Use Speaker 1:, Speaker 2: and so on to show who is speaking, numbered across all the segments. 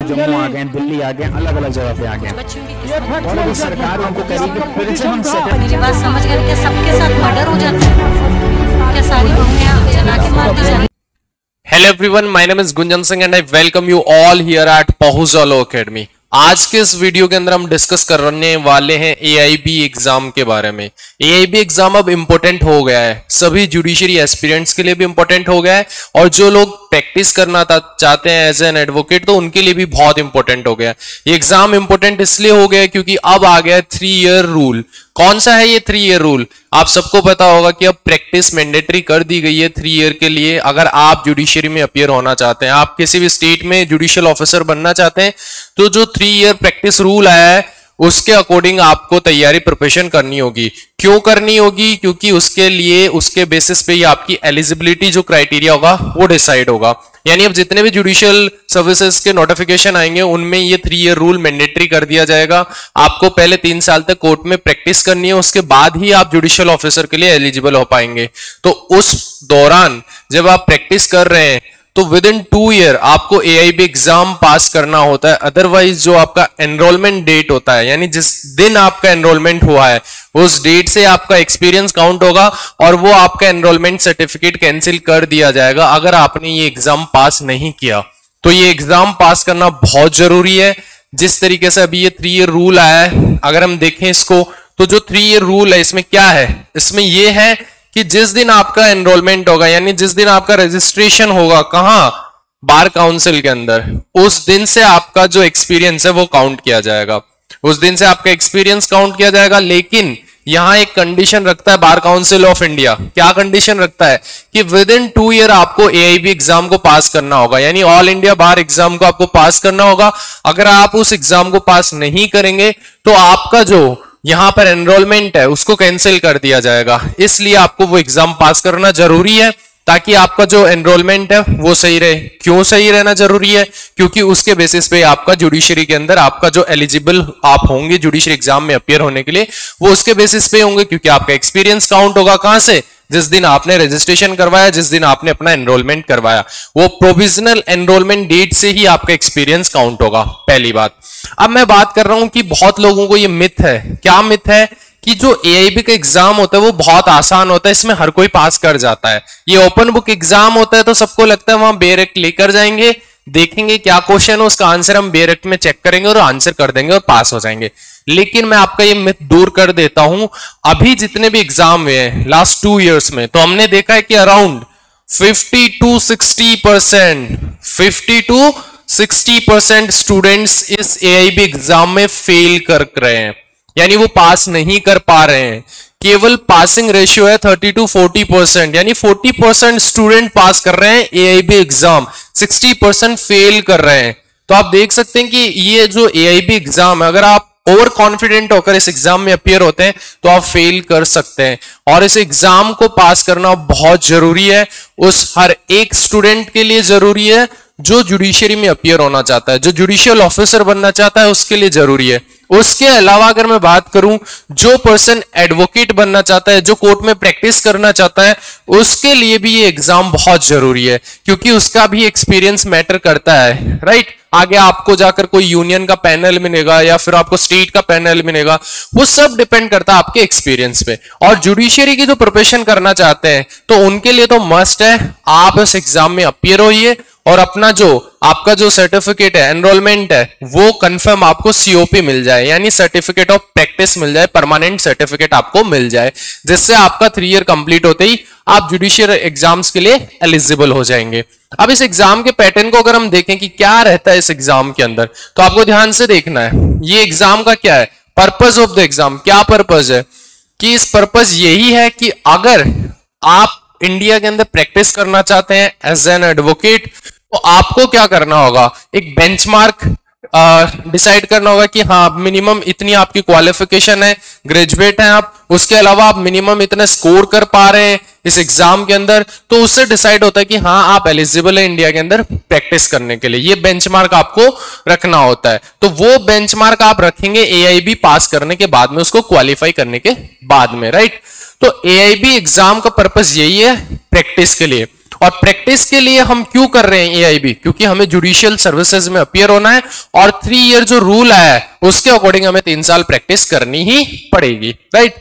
Speaker 1: जम्मू आ गए, दिल्ली आ गए, अलग अलग जगह पे आ गए और अभी सरकार उनको करेगी फिर से हम
Speaker 2: मेरी बात समझ गए क्या? सबके साथ मर्डर हो जाता है क्या? सारी बहुएं जला के मार दी जाती है।
Speaker 3: Hello everyone, my name is Gunjan Singh and I welcome you all here at Pahuzalo Academy। आज के इस वीडियो के अंदर हम डिस्कस करने वाले हैं AIB एग्जाम के बारे में। AIB एग्जाम अब इम्पोर्टेंट हो गया है, सभी जुडिशरी एस्पिरेंट्स के लिए भी इम्पोर्टेंट हो गया है और जो लोग प्रैक्टिस करना चाहते हैं एज एन एडवोकेट तो उनके लिए भी बहुत इंपॉर्टेंट हो गया है। ये एग्जाम इंपॉर्टेंट इसलिए हो गया है क्योंकि अब आ गया है 3 ईयर रूल। कौन सा है ये 3 ईयर रूल? आप सबको पता होगा कि अब प्रैक्टिस मैंडेटरी कर दी गई है 3 ईयर के लिए। अगर आप जुडिशरी में अपीयर होना चाहते हैं, आप किसी भी स्टेट में जुडिशियल ऑफिसर बनना चाहते हैं, तो जो 3 ईयर प्रैक्टिस रूल आया है उसके अकॉर्डिंग आपको तैयारी प्रिपरेशन करनी होगी। क्यों करनी होगी? क्योंकि उसके लिए उसके बेसिस पे ही आपकी एलिजिबिलिटी जो क्राइटेरिया होगा वो डिसाइड होगा। यानी अब जितने भी जुडिशियल सर्विसेज के नोटिफिकेशन आएंगे उनमें ये 3 ईयर रूल मैंडेटरी कर दिया जाएगा। आपको पहले 3 साल तक कोर्ट में प्रैक्टिस करनी है, उसके बाद ही आप जुडिशियल ऑफिसर के लिए एलिजिबल हो पाएंगे। तो उस दौरान जब आप प्रैक्टिस कर रहे हैं तो विद इन 2 ईयर आपको AIB एग्जाम पास करना होता है। अदरवाइज जो आपका एनरोलमेंट डेट होता है, यानी जिस दिन आपका एनरोलमेंट हुआ है उस डेट से आपका एक्सपीरियंस काउंट होगा और वो आपका एनरोलमेंट सर्टिफिकेट कैंसिल कर दिया जाएगा अगर आपने ये एग्जाम पास नहीं किया। तो ये एग्जाम पास करना बहुत जरूरी है। जिस तरीके से अभी ये 3 ईयर रूल आया है, अगर हम देखें इसको तो जो 3 ईयर रूल है इसमें क्या है? इसमें ये है कि जिस दिन आपका एनरोलमेंट होगा, यानी जिस दिन आपका रजिस्ट्रेशन होगा, कहां? बार काउंसिल के अंदर, उस दिन से आपका जो एक्सपीरियंस है वो काउंट किया जाएगा। उस दिन से आपका एक्सपीरियंस काउंट किया जाएगा। लेकिन यहां एक कंडीशन रखता है बार काउंसिल ऑफ इंडिया। क्या कंडीशन रखता है? कि विद इन 2 ईयर आपको AIB एग्जाम को पास करना होगा, यानी ऑल इंडिया बार एग्जाम को आपको पास करना होगा। अगर आप उस एग्जाम को पास नहीं करेंगे तो आपका जो यहां पर एनरोलमेंट है उसको कैंसिल कर दिया जाएगा। इसलिए आपको वो एग्जाम पास करना जरूरी है ताकि आपका जो एनरोलमेंट है वो सही रहे। क्यों सही रहना जरूरी है? क्योंकि उसके बेसिस पे आपका जुडिशरी के अंदर आपका जो एलिजिबल आप होंगे जुडिशरी एग्जाम में अपीयर होने के लिए वो उसके बेसिस पे होंगे, क्योंकि आपका एक्सपीरियंस काउंट होगा कहां से? जिस दिन आपने रजिस्ट्रेशन करवाया, जिस दिन आपने अपना एनरोलमेंट करवाया, वो प्रोविजनल एनरोलमेंट डेट से ही आपका एक्सपीरियंस काउंट होगा। पहली बात। अब मैं बात कर रहा हूं कि बहुत लोगों को ये मिथ है। क्या मिथ है? कि जो AIB का एग्जाम होता है वो बहुत आसान होता है, इसमें हर कोई पास कर जाता है। ये ओपन बुक एग्जाम होता है तो सबको लगता है वहां बेरेक्ट लेकर जाएंगे, देखेंगे क्या क्वेश्चन है, उसका आंसर हम बेरेक्ट में चेक करेंगे और आंसर कर देंगे और पास हो जाएंगे। लेकिन मैं आपका ये मिथ दूर कर देता हूं। अभी जितने भी एग्जाम हुए हैं लास्ट 2 इयर्स में, तो हमने देखा है कि अराउंड 50 to 60% स्टूडेंट्स इस AIB एग्जाम में फेल कर रहे हैं, यानी वो पास नहीं कर पा रहे हैं। केवल पासिंग रेशियो है 30 to 40%, यानी 40% स्टूडेंट पास कर रहे हैं AIB एग्जाम, 60% फेल कर रहे हैं। तो आप देख सकते हैं कि ये जो AIB एग्जाम है, अगर आप ओवर कॉन्फिडेंट होकर इस एग्जाम में अपीयर होते हैं तो आप फेल कर सकते हैं। और इस एग्जाम को पास करना बहुत जरूरी है, उस हर एक स्टूडेंट के लिए जरूरी है जो जुडिशरी में अपीयर होना चाहता है, जो जुडिशियल ऑफिसर बनना चाहता है उसके लिए जरूरी है। उसके अलावा अगर मैं बात करूं, जो पर्सन एडवोकेट बनना चाहता है, जो कोर्ट में प्रैक्टिस करना चाहता है, उसके लिए भी ये एग्जाम बहुत जरूरी है, क्योंकि उसका भी एक्सपीरियंस मैटर करता है, राइट? आगे आपको जाकर कोई यूनियन का पैनल मिलेगा या फिर आपको स्टेट का पैनल मिलेगा, वो सब डिपेंड करता है आपके एक्सपीरियंस पे। और जुडिशरी की जो प्रिपरेशन करना चाहते हैं तो उनके लिए तो मस्ट है आप इस एग्जाम में अपीयर होइए और अपना जो आपका जो सर्टिफिकेट है, एनरोलमेंट है, वो कंफर्म आपको COP मिल जाए, यानी सर्टिफिकेट ऑफ प्रैक्टिस मिल जाए, परमानेंट सर्टिफिकेट आपको मिल जाए, जिससे आपका 3 ईयर कंप्लीट होते ही आप जुडिशियल एग्जाम्स के लिए एलिजिबल हो जाएंगे। अब इस एग्जाम के पैटर्न को अगर हम देखें कि क्या रहता है इस एग्जाम के अंदर, तो आपको ध्यान से देखना है ये एग्जाम का क्या है, पर्पस ऑफ द एग्जाम। क्या पर्पस है? कि इस पर्पस यही है कि अगर आप इंडिया के अंदर प्रैक्टिस करना चाहते हैं एज एन एडवोकेट तो आपको क्या करना होगा? एक बेंचमार्क डिसाइड करना होगा कि हाँ मिनिमम इतनी आपकी क्वालिफिकेशन है, ग्रेजुएट हैं आप, उसके अलावा आप मिनिमम इतना स्कोर कर पा रहे हैं इस एग्जाम के अंदर, तो उससे डिसाइड होता है कि हाँ आप एलिजिबल है इंडिया के अंदर प्रैक्टिस करने के लिए। ये बेंचमार्क आपको रखना होता है, तो वो बेंचमार्क आप रखेंगे AIB पास करने के बाद में, उसको क्वालिफाई करने के बाद में, राइट? तो AIB एग्जाम का पर्पस यही है प्रैक्टिस के लिए। और प्रैक्टिस के लिए हम क्यों कर रहे हैं एआईबी? क्योंकि हमें जुडिशियल सर्विसेज में अपीयर होना है और 3 ईयर जो रूल आया है उसके अकॉर्डिंग हमें 3 साल प्रैक्टिस करनी ही पड़ेगी, राइट?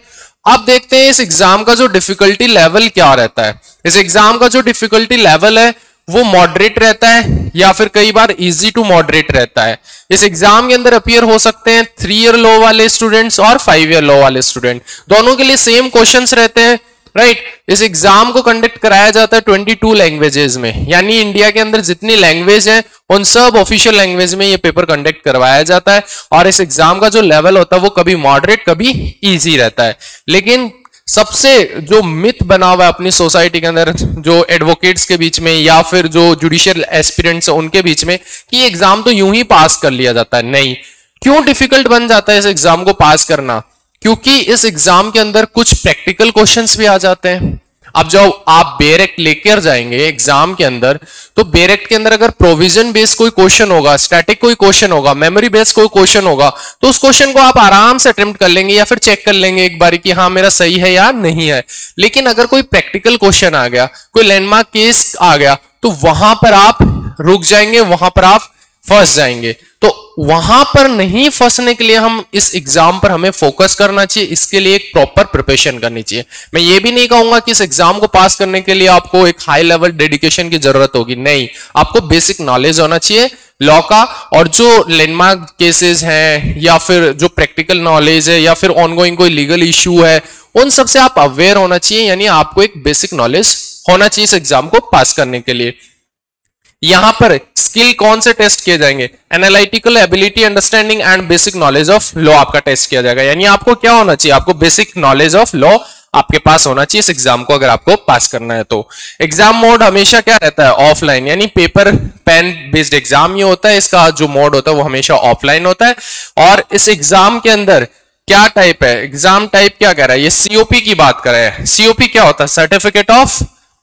Speaker 3: अब देखते हैं इस एग्जाम का जो डिफिकल्टी लेवल क्या रहता है। इस एग्जाम का जो डिफिकल्टी लेवल है वो मॉडरेट रहता है या फिर कई बार इजी टू मॉडरेट रहता है। इस एग्जाम के अंदर अपीयर हो सकते हैं 3 ईयर लॉ वाले स्टूडेंट्स और 5 ईयर लॉ वाले स्टूडेंट, दोनों के लिए सेम क्वेश्चंस रहते हैं, राइट? इस एग्जाम को कंडक्ट कराया जाता है 22 लैंग्वेजेस में, यानी इंडिया के अंदर जितनी लैंग्वेज है उन सब ऑफिशियल लैंग्वेज में ये पेपर कंडक्ट करवाया जाता है। और इस एग्जाम का जो लेवल होता है वो कभी मॉडरेट कभी इजी रहता है। लेकिन सबसे जो मिथ बना हुआ है अपनी सोसाइटी के अंदर, जो एडवोकेट्स के बीच में या फिर जो जुडिशियल एस्पिरेंट्स है उनके बीच में, कि एग्जाम तो यूं ही पास कर लिया जाता है। नहीं, क्यों डिफिकल्ट बन जाता है इस एग्जाम को पास करना? क्योंकि इस एग्जाम के अंदर कुछ प्रैक्टिकल क्वेश्चंस भी आ जाते हैं। अब जब आप बेरेक्ट लेकर जाएंगे एग्जाम के अंदर, तो बेरेक्ट के अंदर अगर प्रोविजन बेस्ड कोई क्वेश्चन होगा, स्टैटिक कोई क्वेश्चन होगा, मेमोरी बेस्ड कोई क्वेश्चन होगा, तो उस क्वेश्चन को आप आराम से अटेम्प्ट कर लेंगे या फिर चेक कर लेंगे एक बार कि हाँ मेरा सही है या नहीं है। लेकिन अगर कोई प्रैक्टिकल क्वेश्चन आ गया, कोई लैंडमार्क केस आ गया, तो वहां पर आप रुक जाएंगे, वहां पर आप फंस जाएंगे। तो वहां पर नहीं फंसने के लिए हम इस एग्जाम पर हमें फोकस करना चाहिए, इसके लिए एक प्रॉपर प्रिपरेशन करनी चाहिए। मैं ये भी नहीं कहूंगा कि इस एग्जाम को पास करने के लिए आपको एक हाई लेवल डेडिकेशन की जरूरत होगी, नहीं, आपको बेसिक नॉलेज होना चाहिए लॉ का, और जो लैंडमार्क केसेस हैं या फिर जो प्रैक्टिकल नॉलेज है या फिर ऑनगोइंग कोई लीगल इश्यू है, उन सब से आप अवेयर होना चाहिए, यानी आपको एक बेसिक नॉलेज होना चाहिए इस एग्जाम को पास करने के लिए। यहां पर स्किल कौन से टेस्ट किए जाएंगे? Analytical ability, understanding and basic knowledge of law आपका टेस्ट किया जाएगा। यानी आपको क्या होना चाहिए? आपको बेसिक नॉलेज ऑफ लॉ आपके पास होना चाहिए इस एग्जाम को अगर आपको पास करना है तो। एग्जाम मोड हमेशा क्या रहता है? ऑफलाइन, यानी पेपर पेन बेस्ड एग्जाम ये होता है, इसका जो मोड होता है वो हमेशा ऑफलाइन होता है। और इस एग्जाम के अंदर क्या टाइप है? एग्जाम टाइप क्या कह रहा है? ये सीओपी की बात कर रहे हैं। सीओपी क्या होता है? सर्टिफिकेट ऑफ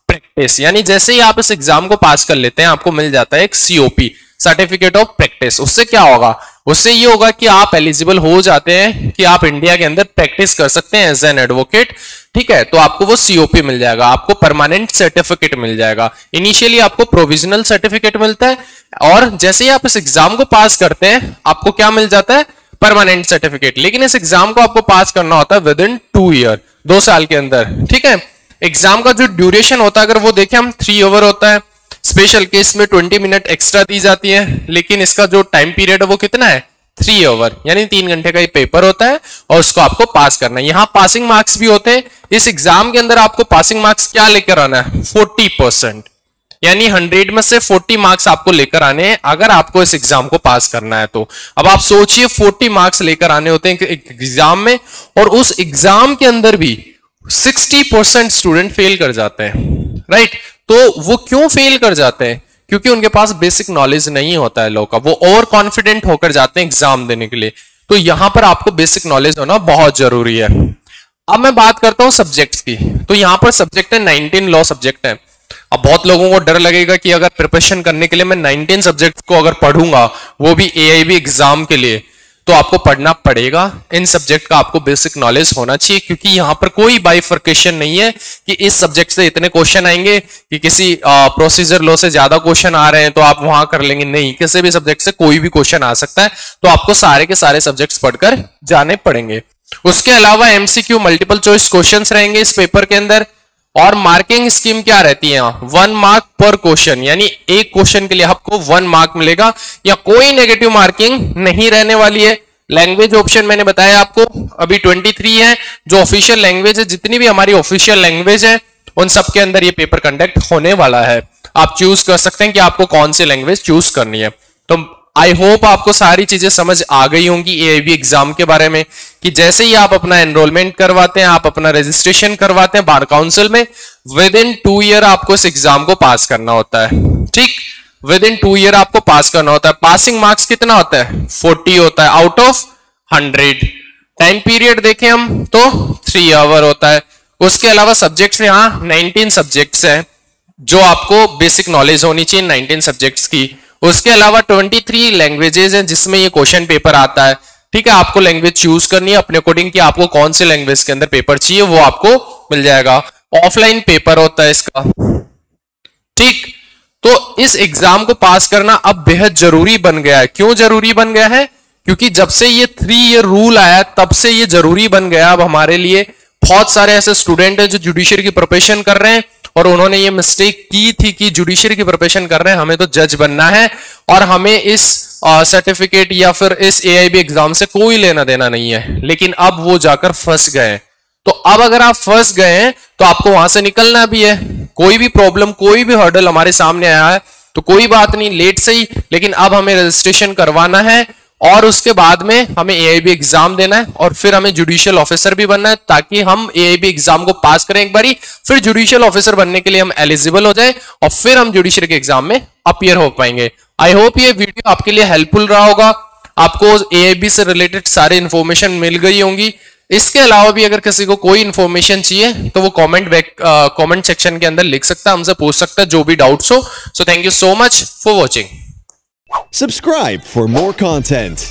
Speaker 3: प्रैक्टिस, यानी जैसे ही आप इस एग्जाम को पास कर लेते हैं आपको मिल जाता है एक सीओपी, सर्टिफिकेट ऑफ प्रैक्टिस। उससे क्या होगा? उससे ये होगा कि आप एलिजिबल हो जाते हैं कि आप इंडिया के अंदर प्रैक्टिस कर सकते हैं एज एन एडवोकेट, ठीक है? तो आपको वो सीओपी मिल जाएगा, आपको परमानेंट सर्टिफिकेट मिल जाएगा। इनिशियली आपको प्रोविजनल सर्टिफिकेट मिलता है और जैसे ही आप इस एग्जाम को पास करते हैं आपको क्या मिल जाता है? Permanent certificate. लेकिन इस एग्जाम को आपको पास करना होता है विद इन 2 ईयर, 2 साल के अंदर, ठीक है? एग्जाम का जो ड्यूरेशन होता है अगर वो देखें हम 3 आवर होता है, स्पेशल केस में 20 मिनट एक्स्ट्रा दी जाती है, लेकिन इसका जो टाइम पीरियड है वो कितना है? 3 आवर, यानी 3 घंटे का ये पेपर होता है और उसको आपको पास करना है। यहाँ पासिंग मार्क्स भी होते हैं। इस एग्जाम के अंदर आपको पासिंग मार्क्स क्या लेकर आना है? 40%, यानी 100 में से 40 मार्क्स आपको लेकर आने हैं अगर आपको इस एग्जाम को पास करना है तो। अब आप सोचिए 40 मार्क्स लेकर आने होते हैं एक एग्जाम में, और उस एग्जाम के अंदर भी 60% स्टूडेंट फेल कर जाते हैं, राइट? तो वो क्यों फेल कर जाते हैं? क्योंकि उनके पास बेसिक नॉलेज नहीं होता है लॉ का, वो ओवर कॉन्फिडेंट होकर जाते हैं एग्जाम देने के लिए। तो यहां पर आपको बेसिक नॉलेज होना बहुत जरूरी है। अब मैं बात करता हूं सब्जेक्ट्स की, तो यहां पर सब्जेक्ट है 19 लॉ सब्जेक्ट है। अब बहुत लोगों को डर लगेगा कि अगर प्रिपरेशन करने के लिए मैं 19 सब्जेक्ट्स को अगर पढ़ूंगा, वो भी एआईबी एग्जाम के लिए, तो आपको पढ़ना पड़ेगा। इन सब्जेक्ट का आपको बेसिक नॉलेज होना चाहिए, क्योंकि यहां पर कोई बाइफर्केशन नहीं है कि इस सब्जेक्ट से इतने क्वेश्चन आएंगे, कि किसी प्रोसीजर लॉ से ज्यादा क्वेश्चन आ रहे हैं तो आप वहां कर लेंगे, नहीं, किसी भी सब्जेक्ट से कोई भी क्वेश्चन आ सकता है। तो आपको सारे के सारे सब्जेक्ट्स पढ़कर जाने पड़ेंगे। उसके अलावा एमसीक्यू मल्टीपल चॉइस क्वेश्चंस रहेंगे इस पेपर के अंदर, और मार्किंग स्कीम क्या रहती है? 1 मार्क पर क्वेश्चन, यानी एक क्वेश्चन के लिए आपको 1 मार्क मिलेगा, या कोई नेगेटिव मार्किंग नहीं रहने वाली है। लैंग्वेज ऑप्शन मैंने बताया आपको अभी 23 है जो ऑफिशियल लैंग्वेज है। जितनी भी हमारी ऑफिशियल लैंग्वेज है उन सब के अंदर ये पेपर कंडक्ट होने वाला है। आप चूज कर सकते हैं कि आपको कौन सी लैंग्वेज चूज करनी है। तो आई होप आपको सारी चीजें समझ आ गई होंगी एआईबी एग्जाम के बारे में, कि जैसे ही आप अपना एनरोलमेंट करवाते हैं, आप अपना रजिस्ट्रेशन करवाते हैं बार काउंसिल में, विद इन 2 ईयर आपको इस एग्जाम को पास करना होता है, ठीक? विद इन 2 ईयर आपको पास करना होता है। पासिंग मार्क्स कितना होता है? 40 होता है आउट ऑफ 100। टाइम पीरियड देखें हम तो 3 आवर होता है। उसके अलावा सब्जेक्ट्स यहाँ 19 सब्जेक्ट्स हैं जो आपको बेसिक नॉलेज होनी चाहिए 19 सब्जेक्ट्स की। उसके अलावा 23 लैंग्वेजेस हैं जिसमें ये क्वेश्चन पेपर आता है, ठीक है? आपको लैंग्वेज चूज करनी है अपने अकॉर्डिंग कि आपको कौन से लैंग्वेज के अंदर पेपर चाहिए, वो आपको मिल जाएगा। ऑफलाइन पेपर होता है इसका, तो इस एग्जाम को पास करना अब बेहद जरूरी बन गया है। क्यों जरूरी बन गया है? क्योंकि जब से ये 3 ईयर रूल आया तब से ये जरूरी बन गया अब हमारे लिए। बहुत सारे ऐसे स्टूडेंट हैं जो जुडिशरी की प्रिपरेशन कर रहे हैं और उन्होंने ये मिस्टेक की थी कि जुडिशरी की प्रिपरेशन कर रहे हैं, हमें तो जज बनना है और हमें इस सर्टिफिकेट या फिर इस AIB एग्जाम से कोई लेना देना नहीं है। लेकिन अब वो जाकर फंस गए। तो अब अगर आप फंस गए हैं तो आपको वहां से निकलना भी है। कोई भी प्रॉब्लम, कोई भी हर्डल हमारे सामने आया है तो कोई बात नहीं, लेट से ही, लेकिन अब हमें रजिस्ट्रेशन करवाना है और उसके बाद में हमें AIB एग्जाम देना है और फिर हमें जुडिशियल ऑफिसर भी बनना है ताकि हम AIB एग्जाम को पास करें एक बारी, फिर जुडिशियल ऑफिसर बनने के लिए हम एलिजिबल हो जाए और फिर हम जुडिशरी के एग्जाम में अपीयर हो पाएंगे। आई होप ये वीडियो आपके लिए हेल्पफुल रहा होगा, आपको AIB से रिलेटेड सारी इंफॉर्मेशन मिल गई होंगी। इसके अलावा भी अगर किसी को कोई इंफॉर्मेशन चाहिए तो वो कमेंट सेक्शन के अंदर लिख सकता है, हमसे पूछ सकता है जो भी डाउट्स हो। So thank you so much for watching.
Speaker 4: Subscribe for more content.